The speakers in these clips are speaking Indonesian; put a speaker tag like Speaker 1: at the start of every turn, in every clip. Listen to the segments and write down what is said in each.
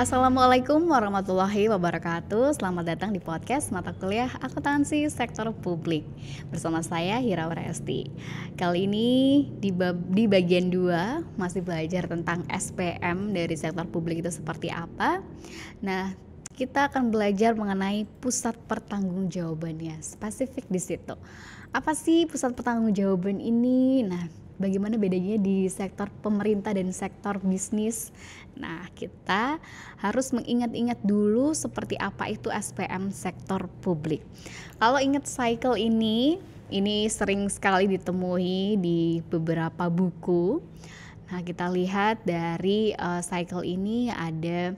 Speaker 1: Assalamualaikum warahmatullahi wabarakatuh. Selamat datang di podcast mata kuliah akuntansi sektor publik bersama saya Hira Esti. Kali ini di bagian 2 masih belajar tentang SPM dari sektor publik itu seperti apa. Nah, kita akan belajar mengenai pusat pertanggungjawabannya, spesifik di situ. Apa sih pusat pertanggungjawaban ini? Nah, bagaimana bedanya di sektor pemerintah dan sektor bisnis? Nah, kita harus mengingat-ingat dulu seperti apa itu SPM sektor publik. Kalau ingat cycle ini sering sekali ditemui di beberapa buku. Nah, kita lihat dari cycle ini ada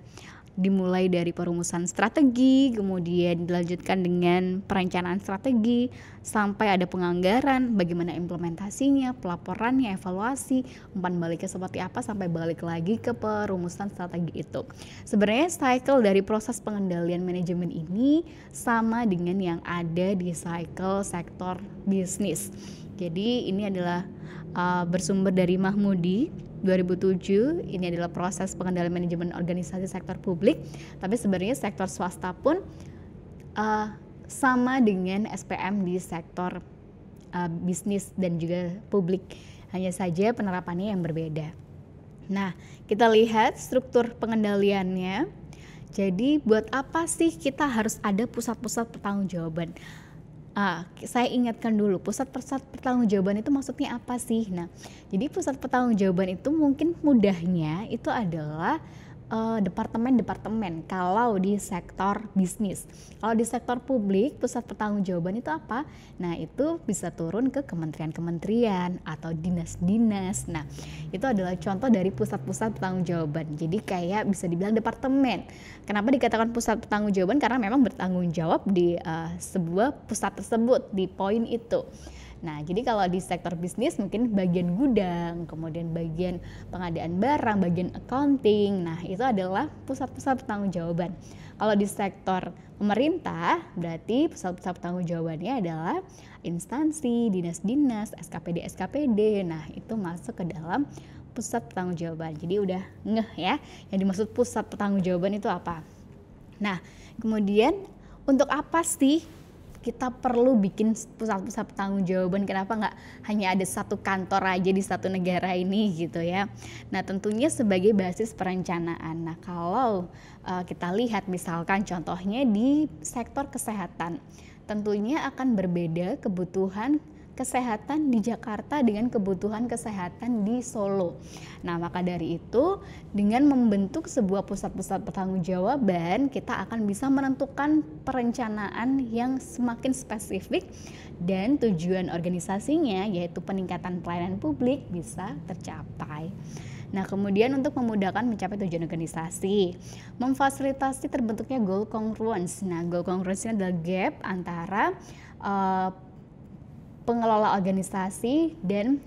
Speaker 1: dimulai dari perumusan strategi, kemudian dilanjutkan dengan perencanaan strategi, sampai ada penganggaran, bagaimana implementasinya, pelaporannya, evaluasi, umpan baliknya seperti apa, sampai balik lagi ke perumusan strategi itu. Sebenarnya cycle dari proses pengendalian manajemen ini sama dengan yang ada di cycle sektor bisnis. Jadi ini adalah bersumber dari Mahmudi 2007. Ini adalah proses pengendalian manajemen organisasi sektor publik, tapi sebenarnya sektor swasta pun sama dengan SPM di sektor bisnis dan juga publik, hanya saja penerapannya yang berbeda. Nah, kita lihat struktur pengendaliannya. Jadi buat apa sih kita harus ada pusat-pusat pertanggungjawaban? Saya ingatkan dulu, pusat-pusat pertanggungjawaban itu maksudnya apa sih? Nah, jadi pusat pertanggungjawaban itu mungkin mudahnya itu adalah departemen-departemen kalau di sektor bisnis. Kalau di sektor publik, pusat pertanggungjawaban itu apa? Nah, itu bisa turun ke kementerian-kementerian atau dinas-dinas. Nah, itu adalah contoh dari pusat-pusat pertanggungjawaban. Jadi kayak bisa dibilang departemen. Kenapa dikatakan pusat pertanggungjawaban? Karena memang bertanggung jawab di sebuah pusat tersebut, di poin itu. Nah, jadi kalau di sektor bisnis mungkin bagian gudang, kemudian bagian pengadaan barang, bagian accounting. Nah, itu adalah pusat-pusat pertanggungjawaban. Kalau di sektor pemerintah, berarti pusat-pusat pertanggungjawabannya adalah instansi, dinas-dinas, SKPD. Nah, itu masuk ke dalam pusat pertanggungjawaban. Jadi udah ngeh ya, yang dimaksud pusat pertanggungjawaban itu apa. Nah, kemudian untuk apa sih kita perlu bikin pusat-pusat pertanggungjawaban? Kenapa nggak hanya ada satu kantor aja di satu negara ini gitu ya? Nah, tentunya sebagai basis perencanaan. Nah, kalau kita lihat misalkan contohnya di sektor kesehatan, tentunya akan berbeda kebutuhan kesehatan di Jakarta dengan kebutuhan kesehatan di Solo. Nah, maka dari itu dengan membentuk sebuah pusat-pusat pertanggungjawaban, kita akan bisa menentukan perencanaan yang semakin spesifik dan tujuan organisasinya yaitu peningkatan pelayanan publik bisa tercapai. Nah, kemudian untuk memudahkan mencapai tujuan organisasi, memfasilitasi terbentuknya goal congruence. Nah, goal congruence ini adalah gap antara pengelola organisasi dan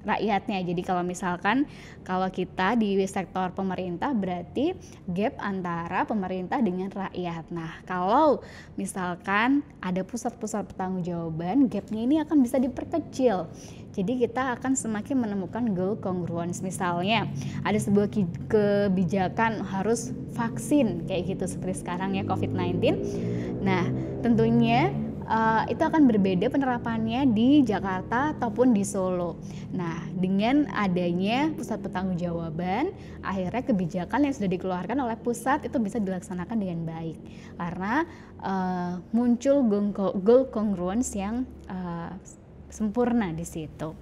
Speaker 1: rakyatnya. Jadi kalau misalkan kalau kita di sektor pemerintah berarti gap antara pemerintah dengan rakyat. Nah, kalau misalkan ada pusat-pusat pertanggungjawaban, gapnya ini akan bisa diperkecil. Jadi kita akan semakin menemukan goal congruence. Misalnya ada sebuah kebijakan harus vaksin kayak gitu seperti sekarang ya COVID-19. Nah, tentunya itu akan berbeda penerapannya di Jakarta ataupun di Solo. Nah, dengan adanya pusat pertanggungjawaban, akhirnya kebijakan yang sudah dikeluarkan oleh pusat itu bisa dilaksanakan dengan baik karena muncul goal congruence yang sempurna di situ.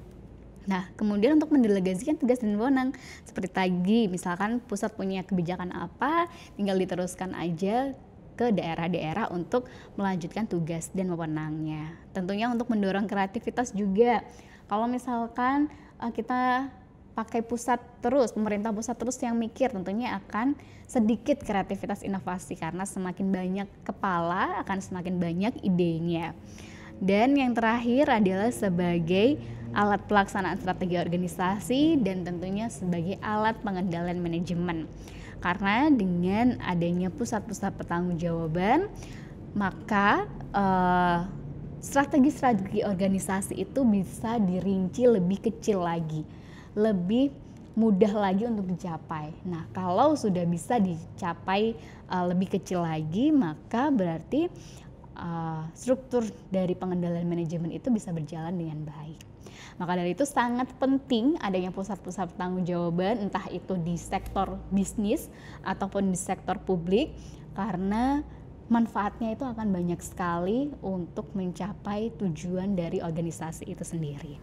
Speaker 1: Nah, kemudian untuk mendelegasikan tugas dan wewenang seperti tadi, misalkan pusat punya kebijakan apa, tinggal diteruskan aja ke daerah-daerah untuk melanjutkan tugas dan wewenangnya. Tentunya untuk mendorong kreativitas juga. Kalau misalkan kita pakai pusat terus, pemerintah pusat terus yang mikir, tentunya akan sedikit kreativitas inovasi karena semakin banyak kepala akan semakin banyak idenya. Dan yang terakhir adalah sebagai alat pelaksanaan strategi organisasi dan tentunya sebagai alat pengendalian manajemen. Karena dengan adanya pusat-pusat pertanggungjawaban, maka strategi-strategi organisasi itu bisa dirinci lebih kecil lagi, lebih mudah lagi untuk dicapai. Nah, kalau sudah bisa dicapai lebih kecil lagi, maka berarti struktur dari pengendalian manajemen itu bisa berjalan dengan baik. Maka dari itu sangat penting adanya pusat-pusat pertanggungjawaban, entah itu di sektor bisnis ataupun di sektor publik, karena manfaatnya itu akan banyak sekali untuk mencapai tujuan dari organisasi itu sendiri.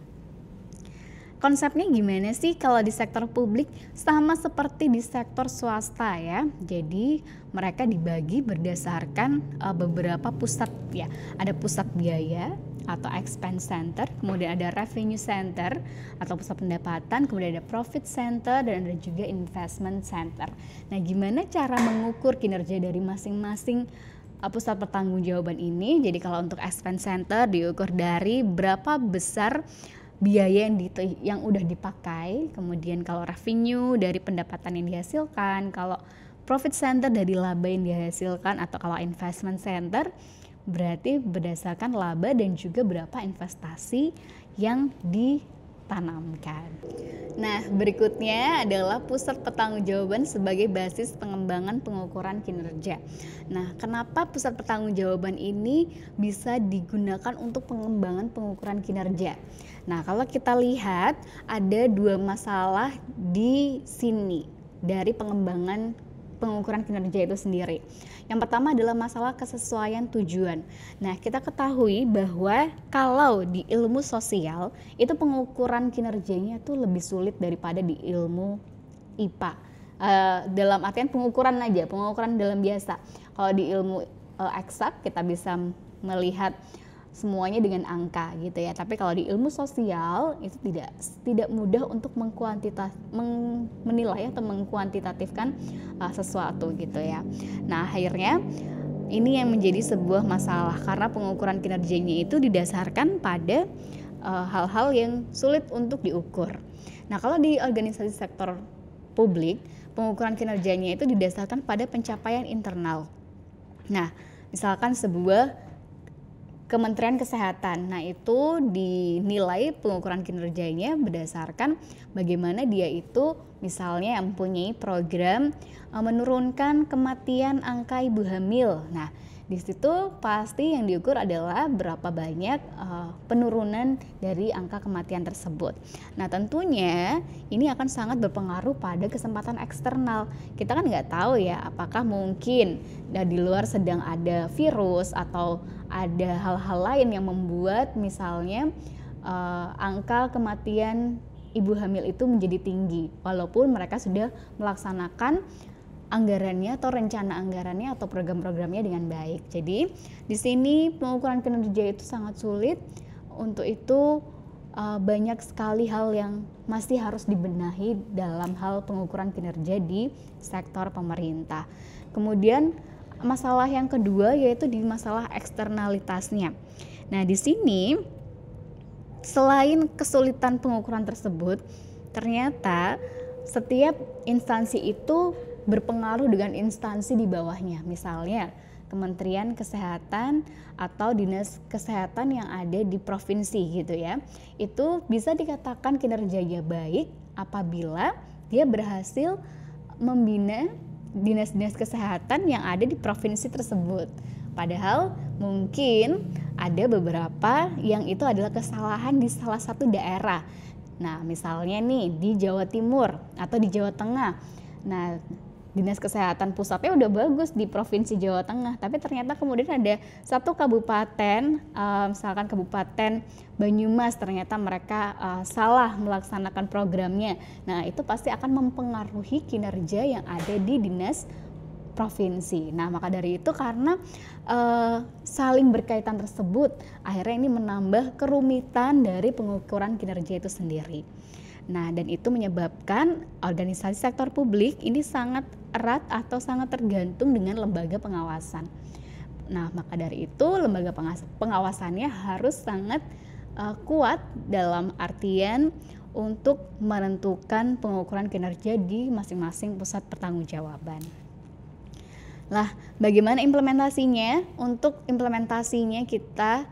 Speaker 1: Konsepnya gimana sih kalau di sektor publik? Sama seperti di sektor swasta ya. Jadi mereka dibagi berdasarkan beberapa pusat ya. Ada pusat biaya atau expense center, kemudian ada revenue center atau pusat pendapatan, kemudian ada profit center, dan ada juga investment center. Nah, gimana cara mengukur kinerja dari masing-masing pusat pertanggungjawaban ini? Jadi kalau untuk expense center diukur dari berapa besar biaya yang udah dipakai, kemudian kalau revenue dari pendapatan yang dihasilkan, kalau profit center dari laba yang dihasilkan, atau kalau investment center berarti berdasarkan laba dan juga berapa investasi yang ditanamkan. Nah, berikutnya adalah pusat pertanggungjawaban sebagai basis pengembangan pengukuran kinerja. Nah, kenapa pusat pertanggungjawaban ini bisa digunakan untuk pengembangan pengukuran kinerja? Nah, kalau kita lihat ada dua masalah di sini dari pengembangan pengukuran kinerja itu sendiri. Yang pertama adalah masalah kesesuaian tujuan. Nah, kita ketahui bahwa kalau di ilmu sosial itu pengukuran kinerjanya itu lebih sulit daripada di ilmu IPA. Dalam artian pengukuran dalam biasa. Kalau di ilmu eksak kita bisa melihat semuanya dengan angka gitu ya. Tapi kalau di ilmu sosial itu tidak mudah untuk menilai atau mengkuantitatifkan sesuatu gitu ya. Nah, akhirnya ini yang menjadi sebuah masalah karena pengukuran kinerjanya itu didasarkan pada hal-hal yang sulit untuk diukur. Nah, kalau di organisasi sektor publik, pengukuran kinerjanya itu didasarkan pada pencapaian internal. Nah, misalkan sebuah Kementerian Kesehatan, nah itu dinilai pengukuran kinerjanya berdasarkan bagaimana dia itu misalnya mempunyai program menurunkan kematian angka ibu hamil. Nah, di situ pasti yang diukur adalah berapa banyak penurunan dari angka kematian tersebut. Nah, tentunya ini akan sangat berpengaruh pada kesempatan eksternal. Kita kan nggak tahu ya apakah mungkin di luar sedang ada virus atau ada hal-hal lain yang membuat misalnya angka kematian ibu hamil itu menjadi tinggi walaupun mereka sudah melaksanakan anggarannya atau rencana anggarannya atau program-programnya dengan baik. Jadi di sini pengukuran kinerja itu sangat sulit. Untuk itu banyak sekali hal yang masih harus dibenahi dalam hal pengukuran kinerja di sektor pemerintah. Kemudian masalah yang kedua yaitu di masalah eksternalitasnya. Nah, di sini selain kesulitan pengukuran tersebut, ternyata setiap instansi itu berpengaruh dengan instansi di bawahnya. Misalnya Kementerian Kesehatan atau Dinas Kesehatan yang ada di provinsi gitu ya. Itu bisa dikatakan kinerjanya baik apabila dia berhasil membina dinas-dinas kesehatan yang ada di provinsi tersebut. Padahal mungkin ada beberapa yang itu adalah kesalahan di salah satu daerah. Nah, misalnya nih di Jawa Timur atau di Jawa Tengah. Nah, Dinas Kesehatan pusatnya udah bagus di Provinsi Jawa Tengah, tapi ternyata kemudian ada satu kabupaten, misalkan Kabupaten Banyumas, ternyata mereka salah melaksanakan programnya. Nah, itu pasti akan mempengaruhi kinerja yang ada di dinas provinsi. Nah, maka dari itu karena saling berkaitan tersebut, akhirnya ini menambah kerumitan dari pengukuran kinerja itu sendiri. Nah, dan itu menyebabkan organisasi sektor publik ini sangat erat atau sangat tergantung dengan lembaga pengawasan. Nah, maka dari itu lembaga pengawasannya harus sangat kuat dalam artian untuk menentukan pengukuran kinerja di masing-masing pusat pertanggungjawaban. Lah, bagaimana implementasinya? Untuk implementasinya kita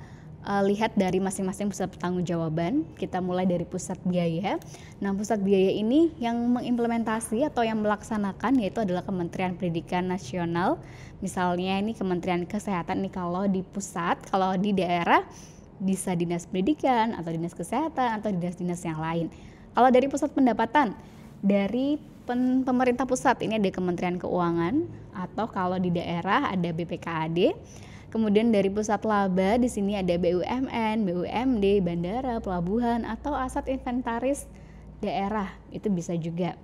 Speaker 1: lihat dari masing-masing pusat pertanggungjawaban. Kita mulai dari pusat biaya. Nah, pusat biaya ini yang mengimplementasi atau yang melaksanakan yaitu adalah Kementerian Pendidikan Nasional. Misalnya ini Kementerian Kesehatan nih kalau di pusat, kalau di daerah bisa Dinas Pendidikan atau Dinas Kesehatan atau dinas-dinas yang lain. Kalau dari pusat pendapatan, dari pemerintah pusat ini ada Kementerian Keuangan, atau kalau di daerah ada BPKAD. Kemudian dari pusat laba di sini ada BUMN, BUMD, bandara, pelabuhan, atau aset inventaris daerah, itu bisa juga.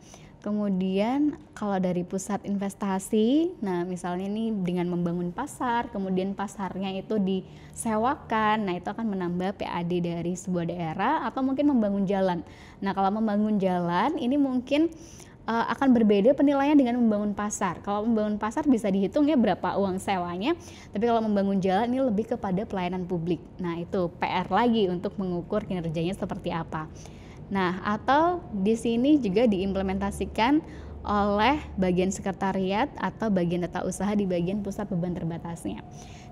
Speaker 1: Kemudian kalau dari pusat investasi, nah misalnya ini dengan membangun pasar, kemudian pasarnya itu disewakan, nah itu akan menambah PAD dari sebuah daerah, atau mungkin membangun jalan. Nah kalau membangun jalan ini mungkin akan berbeda penilaiannya dengan membangun pasar. Kalau membangun pasar bisa dihitung ya berapa uang sewanya, tapi kalau membangun jalan ini lebih kepada pelayanan publik. Nah itu PR lagi untuk mengukur kinerjanya seperti apa. Nah, atau di sini juga diimplementasikan oleh bagian sekretariat atau bagian tata usaha di bagian pusat beban terbatasnya.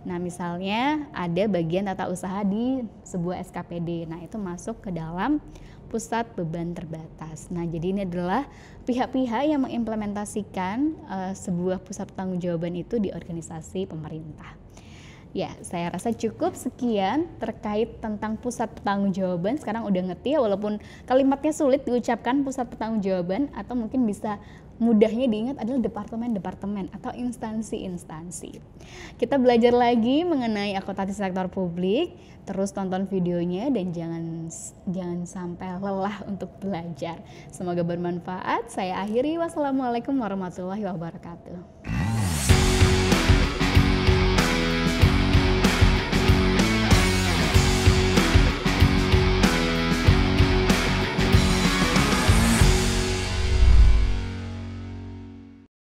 Speaker 1: Nah, misalnya ada bagian tata usaha di sebuah SKPD. Nah, itu masuk ke dalam pusat beban terbatas. Nah, jadi ini adalah pihak-pihak yang mengimplementasikan sebuah pusat pertanggungjawaban itu di organisasi pemerintah. Ya, saya rasa cukup sekian terkait tentang pusat pertanggungjawaban. Sekarang udah ngerti ya, walaupun kalimatnya sulit diucapkan pusat pertanggungjawaban, atau mungkin bisa mudahnya diingat adalah departemen-departemen atau instansi-instansi. Kita belajar lagi mengenai akuntansi sektor publik. Terus tonton videonya dan jangan sampai lelah untuk belajar. Semoga bermanfaat. Saya akhiri. Wassalamualaikum warahmatullahi wabarakatuh.